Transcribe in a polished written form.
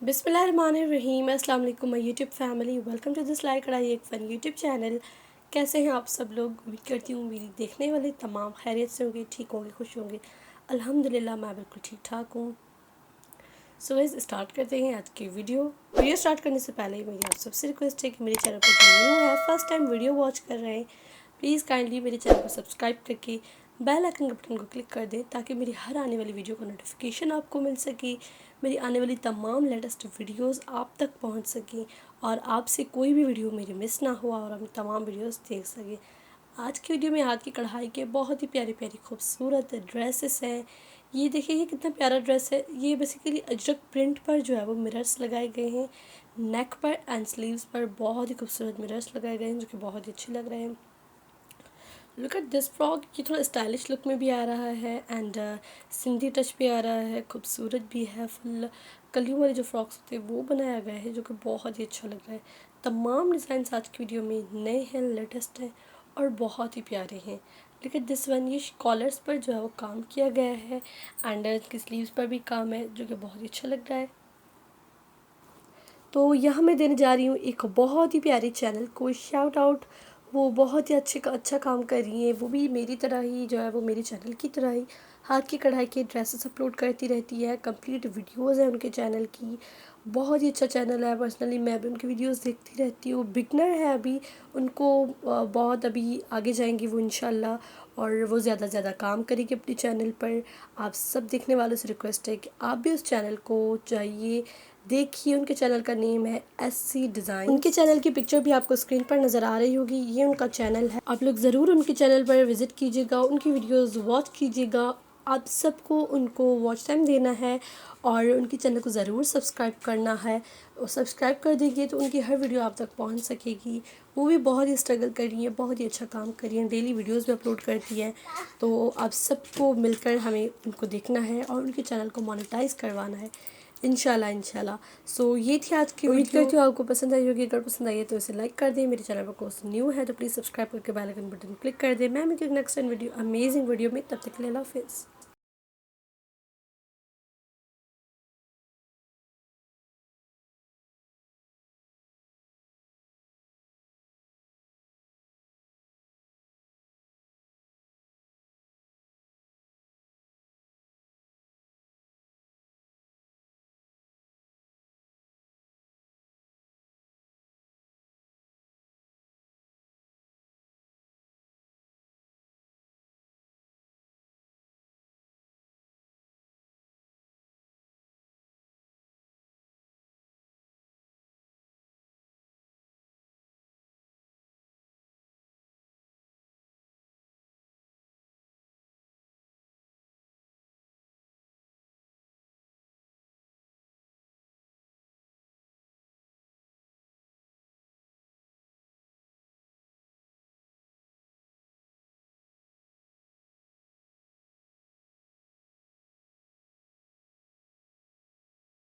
बिस्मिल्लाहिर्रहमानिर्रहीम। अस्सलाम वालेकुम my YouTube family, welcome to this like कढ़ाई एक फ़न यूट्यूब चैनल। कैसे हैं आप सब लोग? उम्मीद करती हूँ मेरी देखने वाले तमाम खैरियत से होंगे, ठीक होंगे, खुश होंगे। अल्हम्दुलिल्लाह मैं बिल्कुल ठीक ठाक हूँ। सो गाइस स्टार्ट करते हैं आज की वीडियो स्टार्ट करने से पहले मेरी आप सबसे रिक्वेस्ट है कि मेरे चैनल पर जो न्यू है, फर्स्ट टाइम वीडियो वॉच कर रहे हैं, प्लीज़ काइंडली मेरे चैनल को सब्सक्राइब करके बेल आइकन के बटन को क्लिक कर दें ताकि मेरी हर आने वाली वीडियो का नोटिफिकेशन आपको मिल सके, मेरी आने वाली तमाम लेटेस्ट वीडियोस आप तक पहुंच सकें और आपसे कोई भी वीडियो मेरी मिस ना हो और हम तमाम वीडियोस देख सकें। आज की वीडियो में हाथ की कढ़ाई के बहुत ही प्यारी प्यारी खूबसूरत ड्रेसेस हैं। ये देखिए ये कितना प्यारा ड्रेस है। ये बेसिकली अजरक प्रिंट पर जो है वो मिरर्स लगाए गए हैं, नेक पर एंड स्लीव्स पर बहुत ही खूबसूरत मिरर्स लगाए गए हैं जो कि बहुत ही अच्छे लग रहे हैं। लुक एट दिस फ्रॉक, ये थोड़ा स्टाइलिश लुक में भी आ रहा है एंड सिंधी टच भी आ रहा है, खूबसूरत भी है। फुल कलियों वाले जो फ्रॉक्स होते हैं वो बनाया गया है जो कि बहुत ही अच्छा लग रहा है। तमाम डिज़ाइन आज की वीडियो में नए हैं, लेटेस्ट हैं और बहुत ही प्यारे हैं। लुक एट दिस वन, ये कॉलर्स पर जो है वो काम किया गया है एंड इसकी स्लीव्स पर भी काम है जो कि बहुत ही अच्छा लग रहा है। तो यहाँ मैं देने जा रही हूँ एक बहुत ही प्यारे चैनल को शाउट आउट। वो बहुत ही अच्छा काम कर रही हैं, वो भी मेरी तरह ही जो है वो मेरे चैनल की तरह ही हाथ की कढ़ाई के ड्रेसेस अपलोड करती रहती है। कंप्लीट वीडियोस है उनके चैनल की, बहुत ही अच्छा चैनल है। पर्सनली मैं भी उनकी वीडियोस देखती रहती हूँ। बिगनर है अभी, उनको बहुत अभी आगे जाएंगी वो इंशाल्लाह, और वो ज़्यादा से ज़्यादा काम करेगी अपने चैनल पर। आप सब देखने वालों से रिक्वेस्ट है कि आप भी उस चैनल को जाइए, देखिए। उनके चैनल का नेम है SC डिज़ाइन। उनके चैनल की पिक्चर भी आपको स्क्रीन पर नज़र आ रही होगी, ये उनका चैनल है। आप लोग ज़रूर उनके चैनल पर विज़िट कीजिएगा, उनकी वीडियोस वॉच कीजिएगा। आप सबको उनको वॉच टाइम देना है और उनके चैनल को ज़रूर सब्सक्राइब करना है। और सब्सक्राइब कर देंगे तो उनकी हर वीडियो आप तक पहुंच सकेगी। वो भी बहुत ही स्ट्रगल कर रही है, बहुत ही अच्छा काम कर रही हैं, डेली वीडियोस भी अपलोड करती हैं। तो आप सबको मिलकर हमें उनको देखना है और उनके चैनल को मोनेटाइज करवाना है इंशाल्लाह। सो ये थी आज की उम्मीद करती हूँ आपको पसंद आई होगी। अगर पसंद आई है तो इसे लाइक कर दें। मेरे चैनल पर कोई न्यू है तो प्लीज़ सब्सक्राइब करके बेल आइकन बटन क्लिक कर दें। मैं मिलती हूँ नेक्स्ट वीडियो अमेजिंग वीडियो में, तब तक के लिए अल्लाह हाफिज़।